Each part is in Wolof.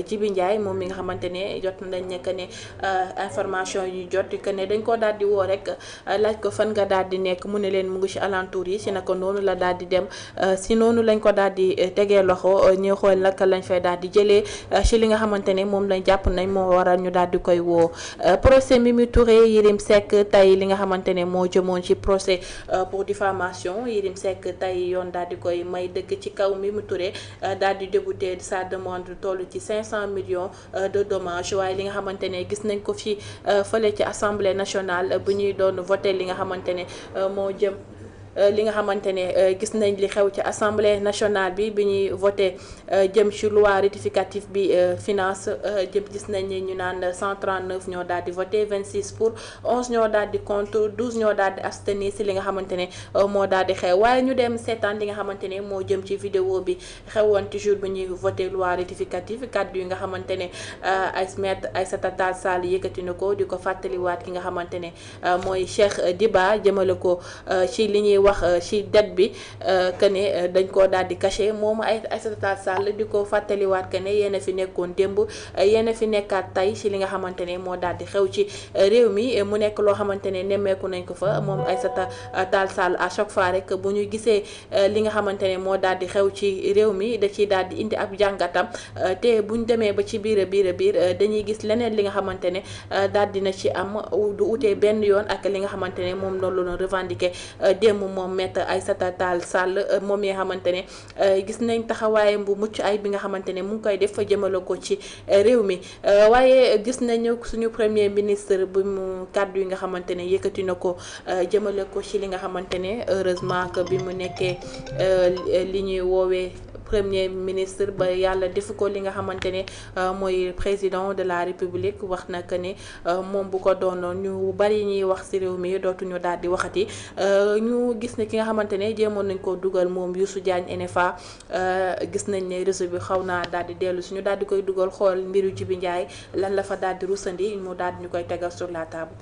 Djibi Ndiaye moom mi nga xamante ne jot nañ ne que ne information yu jot que ne dañ koo daal di woo rek laaj ko fan nga daal di nekk mu ne leen mu ngi ci alentour yi si naka noonu la daal di dem si noonu lañ ko daal di tegee loxo ñu xool naka lañ fay daal di jëlee ci li nga xamante ne moom lañ jàpp nañ moo waral ñu daal di koy woo. procès Mimi Touré Yérim Seck tey li nga xamante ne moo jëmoon ci procès pour diffamation Yérim Seck tey yoon daal di koy may dëgg ci kaw Mimi Touré daal di débouté sa demande toll ci 500 millions de dommages waaye li nga xamante ne gis nañ ko fi fële ci assemblée nationale bu ñuy doon voté li nga xamante ne moo jëm. li nga xamante ne gis nañ li xew ci assemblée nationale bi ñuy voté jëm ci loi rectificative bi finance jëm gis nañ ni ñu naan 139 ñoo daal di voté 26 pour 11 ñoo daal di contre 12 ñoo daal di abstenir si li nga xamante ne moo daal di xew waaye ñu dem seetaan li nga xamante ne moo jëm ci vidéo bi xewoon ci jour bi ñuy voté loi rectificative kàddu yi nga xamante ne Aïssata Tall Sall yëkkati na ko di ko fàttaliwaat ki nga xamante ne mooy Cheikh Diba jëmale ko ci li ñuy wax ci dette bi que ne dañ koo daal di caché moom Aïssata Tall Sall di ko fàttaliwaat que ne yéen a fi nekkoon démb yéen a fi nekkaat tey ci li nga xamante ne moo daal di xew ci réew mi mu nekk loo xamante ne nemmeeku nañ ko fa moom Aïssata Tall Sall à chaque fois rek bu ñu gisee li nga xamante ne moo daal di xew ci réew mi da ciy daal di indi ab jàngatam te buñ demee ba ci biir dañuy gis leneen li nga xamante ne daal dina ci am du utee benn yoon ak li nga xamante ne moom loolu la revendiqué démb moom Maître Aïssata Tall Sall moom yi nga xamante ne gis nañ taxawaayam bu mucc ay bi nga xamante ne mu ngi koy def fa jëmale ko ci réew mi waaye gis nañu suñu premier ministre bu mu kàddu yi nga xamante ne yëkkati na ko jëmale ko ci li nga xamante ne heureusement que bi mu nekkee li ñuy woowee premier ministre ba yàlla defu ko li nga xamante ne mooy président de la république wax na que ne moom bu ko doonoon ñu bari ñuy wax ci réew mi dootuñu daal di waxati ñu gis ne ki nga xamante ne jéemoon nañ koo dugal moom Youssou Diagne NFA gis nañ ne réseau bi xaw naa daal di dellu suñu daal di koy dugal xool mbiru Djibi Ndiaye lan la fa daal di rusandi mu daal di ñu koy tegal sur la table.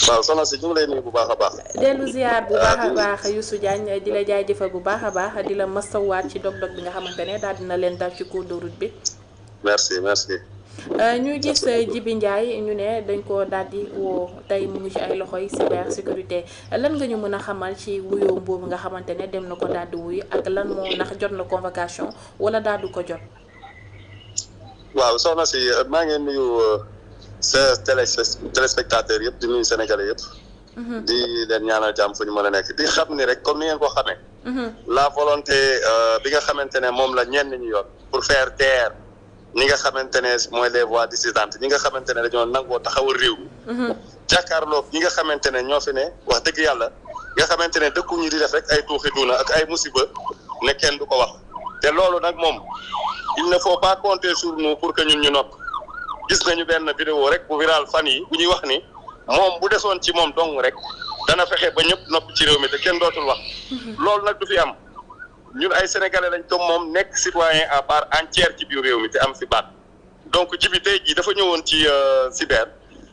waaw soxna si ñu ngi lay nuyu bu baax a baax. dellu ziar bu baax a baax Youssou Diagne di la jaajëfal bu baax a baax di la masawaat ci dog-dog bi nga xamante ne daal dina leen dal ci cours de route bi. merci. ñu gis Djibi Ndiaye ñu ne dañ ko daal di woo tey mu ngi ci ay loxoy cybersécurité lan nga ñu mën a xamal ci wuyoo boobu nga xamante ne dem na ko daal di wuyu ak lan moo ndax jot na convocation wala daal du ko jot. waaw soxna si maa ngi nuyu. sa téléspectateur yëpp di nuyu sénégalais yëpp. di leen ñaanal jàmm fu ñu mën a nekk di xam ni rek comme ni ngeen ko xamee. la volonté bi nga xamante ne moom la ñenn ñi yor pour faire taire ñi nga xamante ne mooy les voix dissidentes ñi nga xamante ne dañoo nangoo taxawal réew mi. jàkkaarloog ñi nga xamante ne ñoo fi ne wax dëgg yàlla nga xamante ne dëkku ñi di def rek ay tuuxi duuna ak ay musiba ne kenn du ko wax te loolu nag moom il ne faut pas compter sur nous pour que ñun ñu nopp. gis nañu benn vidéo rek bu viral fan yi bu ñuy wax ni moom bu desoon ci moom dong rek dana fexe ba ñëpp noppi ci réew mi te kenn dootul wax loolu nag du fi am ñun ay sénégalais lañ comme moom nekk citoyen à part entière ci biir réew mi te am fi baat donc Djibi tey jii dafa ñëwoon ci cyber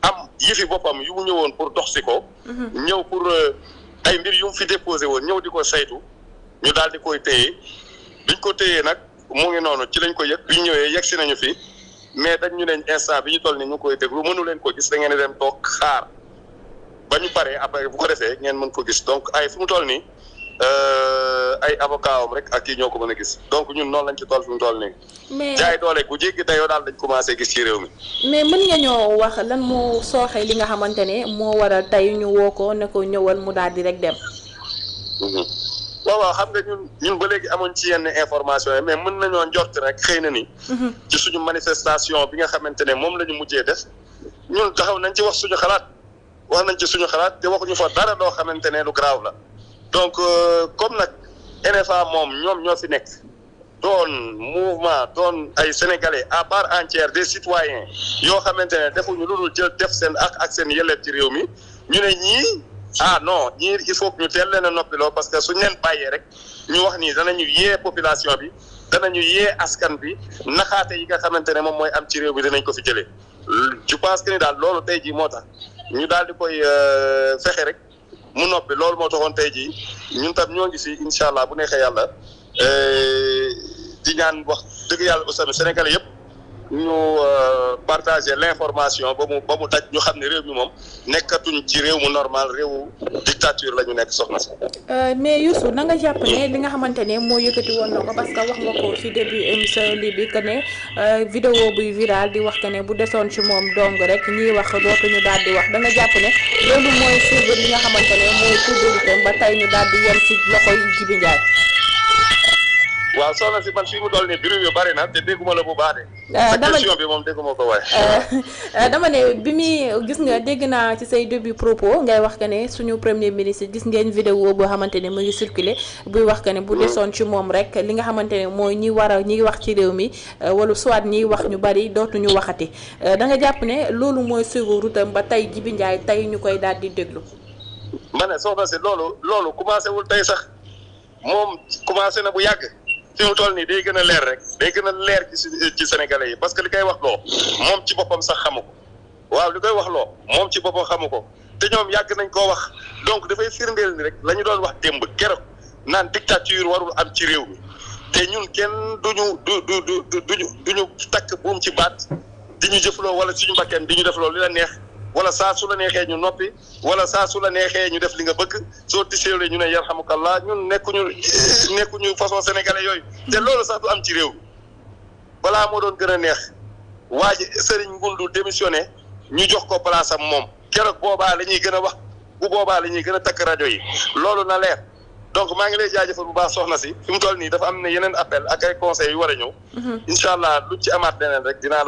am yëfi boppam yu mu ñëwoon pour dox si ko ñëw pour ay mbir yu mu fi déposé woon ñëw di ko saytu ñu daal di koy téye biñ ko téyee nag mu ngi noonu ci lañ ko yëg biñ ñëwee yegg si nañu fi mais dañ ñu leen instant bi ñu toll ni ñu koy déglu mënu leen ko gis da ngeen di dem toog xaar ba ñu paree après bu ko defee ngeen mën ko gis donc ay fu mu toll nii ay avocat am rek ak kii ñoo ko mën a gis donc ñun noonu lañ ci toll fu mu toll nii. mais jaay doole bu jéggi dayoo daal dañ commencé gis ci réew mi. mais mën nga ñoo wax lan moo sooxee li nga xamante ne moo waral tey ñu woo ko ne ko ñëwal mu daal di rek dem. waaw xam nga ñun ba léegi amoon ci yenn information yi mais mën nañoo njort rek xëy na ni. ci suñu manifestation bi nga xamante ne moom la ñu mujjee def ñun taxaw nañ ci wax suñu xalaat wax nañ ci suñu xalaat te waxuñu fa dara loo xamante ne lu grave la donc comme nag NFA moom ñoom ñoo fi nekk doon mouvement doon ay sénégalais à part entière des citoyens yoo xamante ne defuñu lu dul jël def seen ak seen yelleef ci réew mi ñu ne ñii. non ñii il faut que ñu teel leen a noppiloo parce que suñ leen bàyyee rek ñu wax nii danañu yee population bi danañu yee askan bi naxaate yi nga xamante ne moom mooy am ci réew bi dinañ ko fi jëlee je pense que ni daal loolu tey jii moo tax ñu daal di koy fexe rek mu noppi loolu moo taxoon tey jii ñun tam ñoo ngi si incha allah bu neexee yàlla di ñaan wax dëgg yàlla aussi Sénégalais yëpp ñu partager l'information ba mu daj ñu xam ne réew mi moom nekkatuñ ci réew mu normal réewu dictature la ñu nekk soxna si. mais Youssou na nga jàpp ne li nga xamante ne moo yëkkati woon na ko parce que wax nga ko ci début émission lii bi que ne vidéo buy viral di wax que ne bu desoon ci moom dong rek ñiy wax dootuñu daal di wax da nga jàpp ne loolu mooy suivre li nga xamante ne mooy tuddalitam ba tey ñu daal di yem ci loxoy Djiby Ndiaye. waaw soxna si man fii mu dool nii bruit yu bari na te dégguma la bu baax de. question bi moom dégguma ko waaye. dama ne bi muy gis nga dégg naa ci say début propos ngay wax que ne suñu premier ministre gis ngeen vidéo boo xamante ne mu ngi circulé buy wax que ne bu desoon ci moom rek li nga xamante ne mooy ñi wax ci réew mi wala soit ñiy wax ñu bari dootuñu waxati da nga jàpp ne loolu mooy suivre rutam ba tey Djiby Ndiaye tey ñu koy daal di déglu. ma ne soxna si loolu commencé wul tey sax moom commencé na bu yàgg. fi mu toll nii day gën a leer rek day gën a leer ci Sénégalais yi parce que li koy wax loo moom ci boppam sax xamu ko waaw li koy wax loo moom ci boppam xamu ko te ñoom yàgg nañ koo wax donc dafay firndeel ni rek la ñu doon wax démb keroog naan dictature warul am ci réew mi te ñun kenn duñu takk buum ci baat di ñu jëfloo wala suñu mbakkeen di ñu def loolu li la neex wala saa su la neexee ñu noppi wala saa su la neexee ñu def li nga bëgg soo tiseewlee ñu ne yarhamukallah ñun nekkuñu façon sénégalais yooyu te loolu sax du am ci réew mi balaa moo doon gën a neex waa ji Serigne Ngundu démissionné ñu jox ko place am moom keroog boobaa la ñuy gën a wax bu boobaa la ñuy gën a takk rajo yi loolu na leer donc maa ngi lay jaajëfal bu baax soxna si fi mu toll nii dafa am ne yeneen appel ak ay conseils yu war a ñëw. incha allah lu ci amaat leneen rek dinaa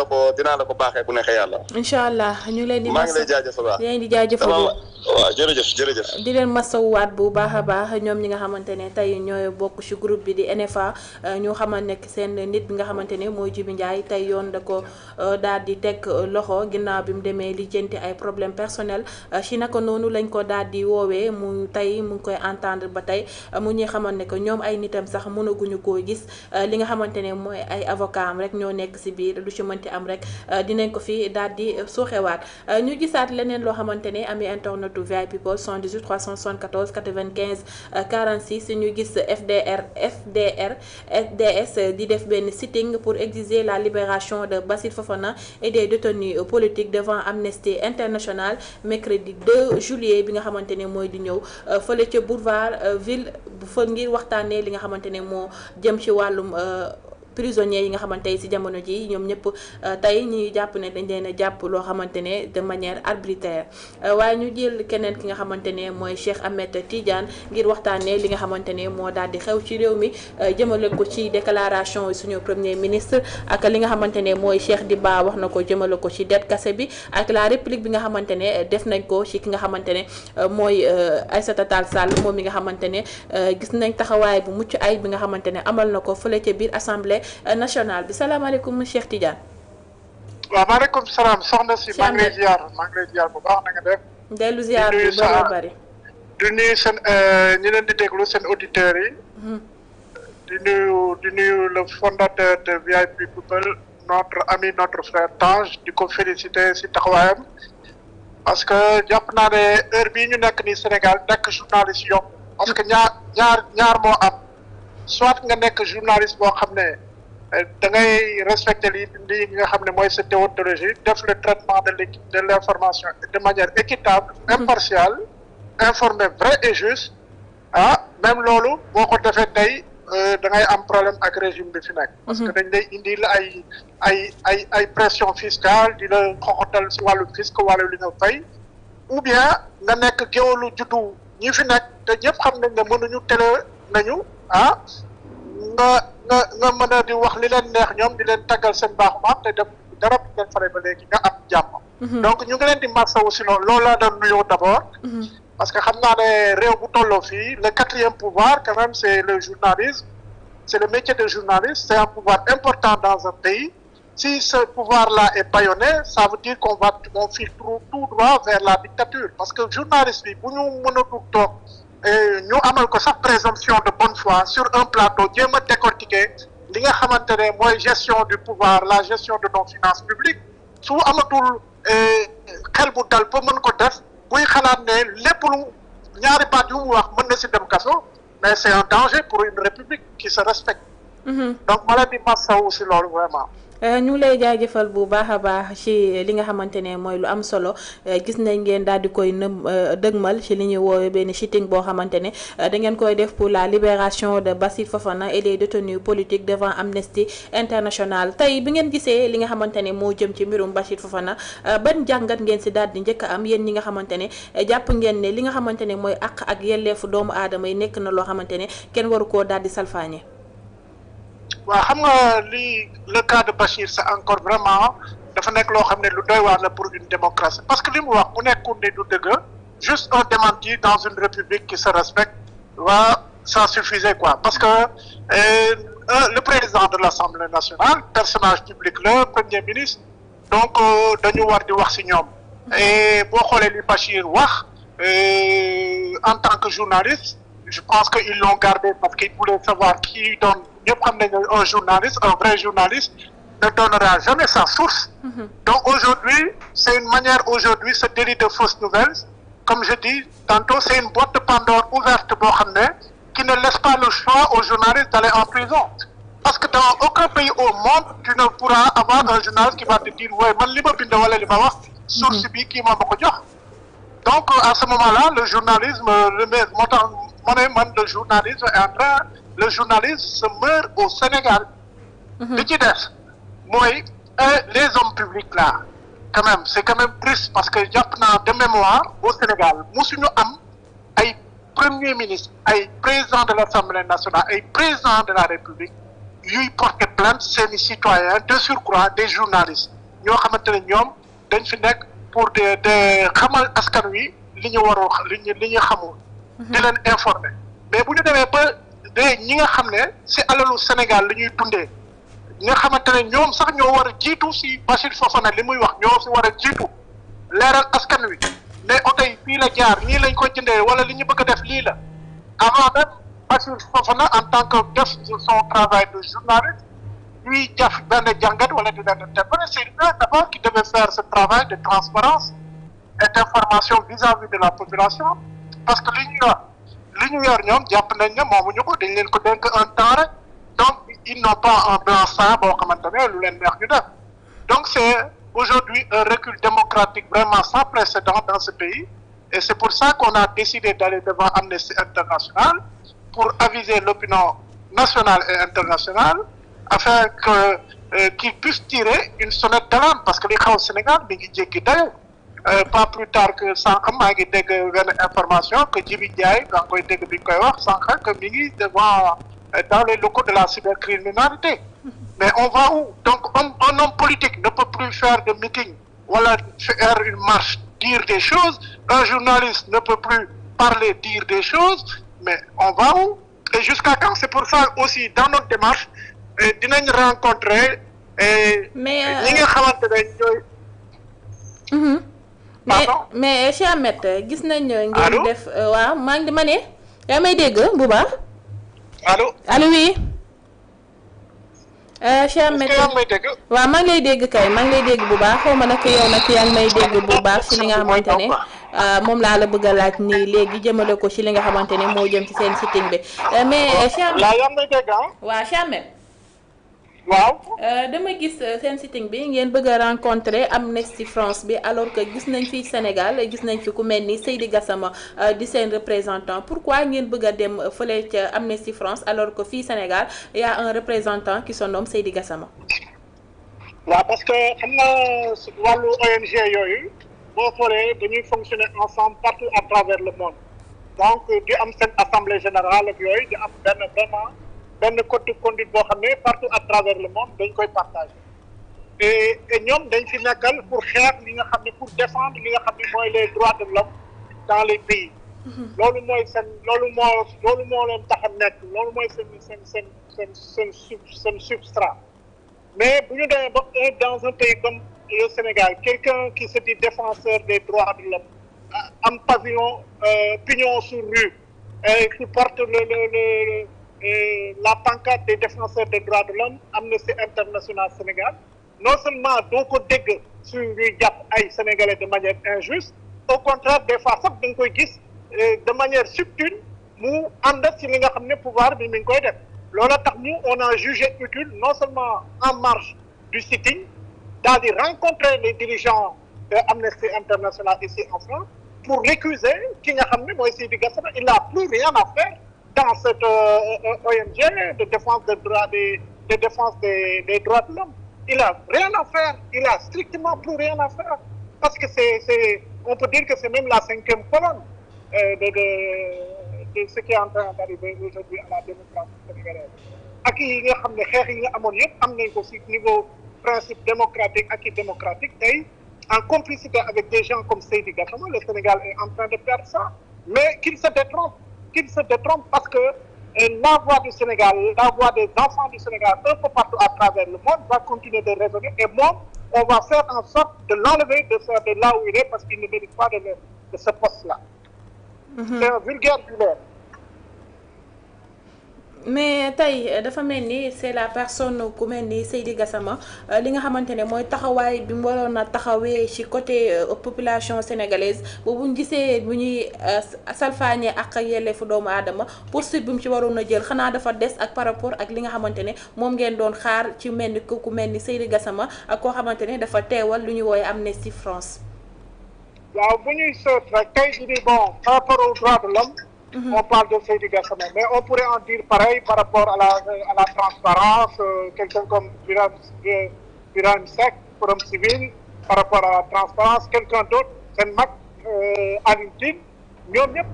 la ko baaxee bu neexee yàlla. incha allah ñu leen di. maa ngi lay jaajëfal waaw leen di jaajëfal waaw jërëjëf. di leen masawuwaat bu baax a baax ñoom ñi nga xamante ne tey ñooy bokk ci groupe bi di NFA ñu xamal ne seen nit bi nga xamante ne mooy Djiby Ndiaye tey yoon da ko daal di teg loxo ginnaaw bi mu demee lijjanti ay problème personnel ci naka noonu lañ ko daal di woowee mu tey mu ngi koy entendre ba tey. mu ñuy xamal ne que ñoom ay nitam sax mënaguñu koo gis li nga xamante ne mooy ay avocat am rek ñoo nekk ci biir lu ci mënti am rek dinañ ko fi daal di suuxewaat ñu gisaat leneen loo xamante ne ami internetu VIP People 78 374 95 46 ñu gis FDS di def benn sitting pour exiger la libération de Bassirou Fofana et des détenus politiques devant Amnesty International mercredi 2 juillet bi nga xamante ne mooy di ñëw fële ca boulevard ville bu fa ngir waxtaanee li nga xamante ne moo jëm ci wàllum prisonniers yi nga xamante ne ci jamono ji ñoom ñëpp tey ñuy jàpp ne dañ leen a jàpp loo xamante ne de manière arbitraire waaye ñu jël keneen ki nga xamante ne mooy Cheikh Ahmed Tidiane ngir waxtaanee li nga xamante ne moo daal di xew ci réew mi jëmale ko ci déclaration suñu premier ministre ak li nga xamante ne mooy Cheikh Diba wax na ko jëmale ko ci det kase bi ak la réplique bi nga xamante ne def nañ ko ci ki nga xamante ne mooy Aïssata Tall Sall moom mi nga xamante ne gis nañ taxawaay bu mucc ay bi nga xamante ne amal na ko fële ca biir assemblée national bi salaamaaleykum Cheikh Tidiane. waaw maaleykum salaam soxna si. maa ngi lay ziar bu baax na nga def. dellu ziar bu bari. di nuyu seen ñi leen di déglu seen auditeurs yi. di nuyu le fondateur de VIP People notre ami notre frère Tange di ko féliciter si taxawaayam parce que jàpp naa ne heure bii ñu nekk nii Sénégal nekk journaliste yomb parce que ñaar moo am soit nga nekk journaliste boo xam ne. da ngay respecter li nga xam ne mooy sa déontologie def le traitement de l'information de manière équitable impartiale informé vrai et juste même loolu boo ko defee tey da ngay am problème ak régime bi fi nekk parce que dañ lay indil ay pression fiscale di la xoxotal si wàllu fisc wàllu li nga fay ou bien nga nekk géwalu juddu ñi fi nekk te ñëpp xam nañ ne mënuñu télé nañu nga mën a di wax li leen neex ñoom di leen taggal seen baaxu maam te def dara bu leen fare ba léegi nga am jàmm. donc ñu ngi leen di masawu si loolu laa doon nuyoo d'abord. parce que xam naa ne réew bu tolloo fii le quatrième pouvoir quand même c'est le journalisme c'est le métier de journaliste c'est un pouvoir important dans un pays si ce pouvoir-là est bâillonné ça veut dire on file tout droit vers la dictature parce que journaliste bi bu ñu mënatul toog. ñu amal ko sax présomption de bonne foi sur un plateau jéem a décortiquer li nga xamante ne mooy gestion du pouvoir la gestion de nos finances publiques su amatul xel bu dal ba mën ko def buy xalaat ne lépp lu ñaari baat yu mu wax mën na si dem kaso mais c'est un danger pour une république qui se respecte donc ma leen di masawu si loolu vraiment. ñu ngi lay jaajëfal bu baax a baax ci li nga xamante ne mooy lu am solo gis nañ ngeen daal di koy dëgmal ci li ñuy woowee benn sitting boo xamante ne da ngeen koy def pour la libération de Bassirou Fofana et des détenus politiques devant Amnesty International tey bi ngeen gisee li nga xamante ne moo jëm ci mbirum Bassirou Fofana ban jàngat ngeen si daal di njëkk a am yéen ñi nga xamante ne jàpp ngeen ne li nga xamante ne mooy àq ak yelleefu doomu aadama yi nekk na loo xamante ne kenn waru koo daal di salfaañe. waaw xam nga lii le cas de Bachir c'est encore vraiment dafa nekk loo xam ne lu doy waar la pour une démocratie parce que li mu wax bu nekkul ne du dëgg juste un démenti dans une république qui se respecte ça suffisait quoi parce que le président de l'Assemblée nationale personnage public le premier ministre donc dañu war di wax ci ñoom et boo xoolee li Bachir wax en tant que journaliste je pense que ils l'ont gardé parce qu'ils voulaient savoir qui donne ñëpp xam nañ ne un journaliste un vrai journaliste ne donnera jamais sa source. Donc aujourd'hui c'est une manière aujourd'hui ce délit de fausses nouvelles comme je dis tantôt c'est une boîte de Pandore ouverte boo xam ne qui ne laisse pas le choix aux journalistes d'aller en prison parce que dans aucun pays au monde tu ne pourras avoir un journaliste qui va te dire ouais man li ma bind wala li ma wax source bi kii moo ma ko jox donc à ce moment-là le journalisme moo tax ma ne man le journalisme est en train le journalisme se meurt au Sénégal. li ci des mooy les hommes publics là quand même c'est quand même triste parce que jàpp naa de mémoire au Sénégal musuñu am ay premier ministre ay président de l'Assemblée nationale ay président de la République yuy porter plainte seeni citoyens de surcroît des journalistes ñoo xamante ne ñoom dañ fi nekk pour de xamal askan wi li ñu warul li ñu xamul di leen informer mais bu ñu demee ba ñi nga xam ne ci alalu Sénégal li ñuy dundee ñi nga xamante ne ñoom sax ñoo war a jiitu ci Bassirou Fofana li muy wax ñoo ci war a jiitu leeral askan wi mais oto yi fii la jaar ñii lañ ko jëndee wala li ñu bëgg a def lii la avant même Bassirou Fofana en tant que def son travail de journaliste ñuy jaf benn jàngat wala di leen interpeller c'est lui d'abord qui devait faire ce travail de transparence et d'information vis-à-vis de la population parce que li ñu yor ñoom jàpp nañ ne moomuñu ko dañ leen ko dénk un temps rek donc ils n'ont pas un blanc-seing boo xamante ne lu leen neex ñu def donc c'est aujourd'hui un recul démocratique vraiment sans précédent dans ce pays et c'est pour ça qu'on a décidé d'aller devant Amnesty International pour aviser l'opinion nationale et internationale afin que qu'ils puissent tirer une sonnette d'alarme parce que li xaw Sénégal mi ngi jéggi dayo pas plus tard que sànq maa ngi dégg benn information que Djibi Ndiaye daa koy dégg bi ñu koy wax sànq que mi ngi devant dans les locaux de la cybercriminalité mais on va où donc un homme politique ne peut plus faire de meeting wala faire une marche dire des choses un journaliste ne peut plus parler dire des choses mais on va où et jusqu'à quand c'est pour ça aussi dans notre démarche dinañ rencontrer ñi nga xamante ne ñooy mais Cheikh Ahmed gis nañ ngeen def waaw maa ngi ma ne yaa may dégg bu baax allo oui Cheikh Ahmed waaw maa ngi lay dégg kay maa ngi lay dégg bu baax xaw ma nag yow nag yaa ngi may dégg bu baax ci li nga xamante ne moom laa la bëgg a laaj nii léegi jëmale ko ci li nga xamante ne moo jëm ci seen sitting bi mais Cheikh Ahmed yaa may dégg waaw Cheikh Ahmed waaw dama gis seen sitting bi ngeen bëgg a rencontrer Amnesty France bi alors que gis nañ fi Sénégal gis nañ fi ku mel ni Seydi Gassama di seen représentant pourquoi ngeen bëgg a dem fële ca Amnesty France alors que fii Sénégal y a un représentant qui se nomme Seydi Gassama. waaw parce que xam nga wàllu ONG yooyu boo xoolee dañuy fonctionner ensemble partout à travers le monde donc di am seen assemblée générale ak yooyu di am benn code de conduite boo xam ne partout à travers le monde dañ koy partager et ñoom dañ fi nekkal pour xeex li nga xam ne pour défendre li nga xam ne mooy les droits de l'homme dans les pays loolu mooy loolu moo leen tax a nekk loolu mooy seen substrat mais bu ñu demee ba dans un pays comme le Sénégal quelqu'un qui se dit défenseur des droits de l'homme am pignon sur rue et qui porte la pancarte des défenseurs des droits de l'homme Amnesty International Sénégal non seulement doo ko dégg su ñuy jàpp ay sénégalais de manière injuste au contraire des fois sax da nga koy gis de manière subtile mu ànd ci li nga xam ne pouvoir bi mi ngi koy def loolu tax ñu on a jugé utile non seulement en marge du sitting daal di rencontrer les dirigeants de Amnesty International ici en France pour récuser ki nga xam ne mooy Seydi Gassama. Il n'a plus rien à faire dans cette ONG de défense des droits des droits de l'homme. Il a rien à faire, il a strictement plus rien à faire, parce que on peut dire que c'est même la 5e colonne de ce qui est en train d'arriver aujourd'hui à la démocratie sénégalaise. Ak yi nga xam ne xeex yi nga amoon yëpp am nañ ko ci niveau principe démocratique ak démocratique tey en complicité avec des gens comme Seydi Gassama, le Sénégal est en train de perdre ça, mais qu'il se détrompe parce que la voix du Sénégal, la voix des enfants du Sénégal un peu partout à travers le monde va continuer de résonner, et moom on va faire en sorte de l'enlever de là où il est, parce qu'il ne mérite pas de ce poste-là. C'est un vulgaire vilain. Mais tey dafa mel ni c'est la personne ku mel ni Seydi Gassama li nga xamante ne mooy taxawaay bi mu waroon a taxawee ci côté population sénégalaise boobu ñu gisee bu ñuy salfaañee ak yelleefu doomu aadama poursuite bi mu ci waroon a jël xanaa dafa des ak par rapport ak li nga xamante ne moom ngeen doon xaar ci mel ni ku mel ni Seydi Gassama ak koo xamante ne dafa teewal lu ñuy woowee Amnesty France. waaw bu ñuy seet rek tey jii nii bon par rapport aux droits de l'homme on parle de Seydi Gassama, mais on pourrait en dire pareil par rapport à la transparence, quelqu'un comme Birahim Seck, Forum Civil, par rapport à la transparence, quelqu'un d'autre, c'est Mac Alintine, ñoom ñëpp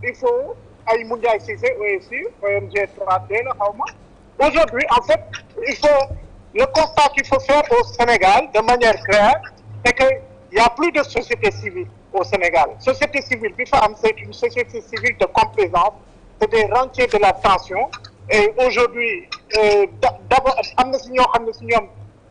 il faut ay Moundiaye Cissé aussi, ONG 3D la xaw ma. Aujourd'hui, en fait, le constat qu'il faut faire au Sénégal de manière claire, c'est qu'il n'y a plus de société civile au Sénégal. Société civile, c'est une société civile de complaisance, c'est des rentiers de la tension. Et aujourd'hui, d'abord,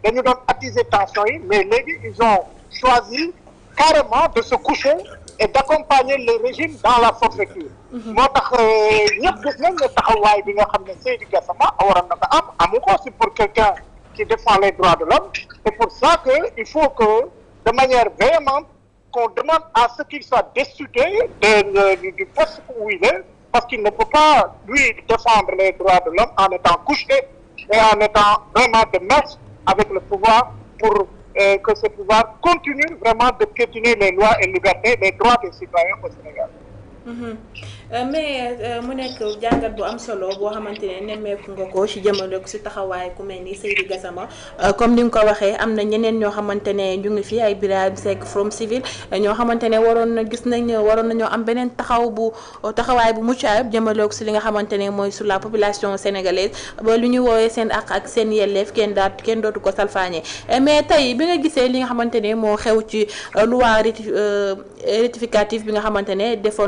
dañu doon attiser tension yi, mais léegi ils ont choisi carrément de se coucher et d'accompagner le régime dans la forfaiture. moo tax ñëpp gis nañ ne taxawaay bi nga xam ne Seydi Gassama waroon na ko amu ko. C'est pour quelqu'un qui défend les droits de l'homme. C'est pour ça que il faut que de manière véhémente qu'on demande à ce qu'il soit destitué du poste où il est, parce qu'il ne peut pas, lui, défendre les droits de l'homme en étant couché et en étant vraiment de match avec le pouvoir pour que ce pouvoir continue vraiment de piétiner les lois et libertés, les droits des citoyens au Sénégal. Mais mu nekk jàngat bu am solo boo xamante ne nemmeeku nga ko ci jamono ci taxawaay ku mel ni Seydi Gassama comme ni nga ko waxee am na ñeneen ñoo xamante ne ñu ngi fi ay Birahim Seck Forum Civil ñoo xamante ne waroon nañoo am beneen taxawaay bu mucc ayib jëmale ko ci li nga xamante ne mooy sur la population sénégalaise ba lu ñu woowee seen ak seen yelleef kenn dootu ko salfaañee. Mais tey bi nga gisee li nga xamante ne moo xew ci loi rectificative bi nga xamante ne defoon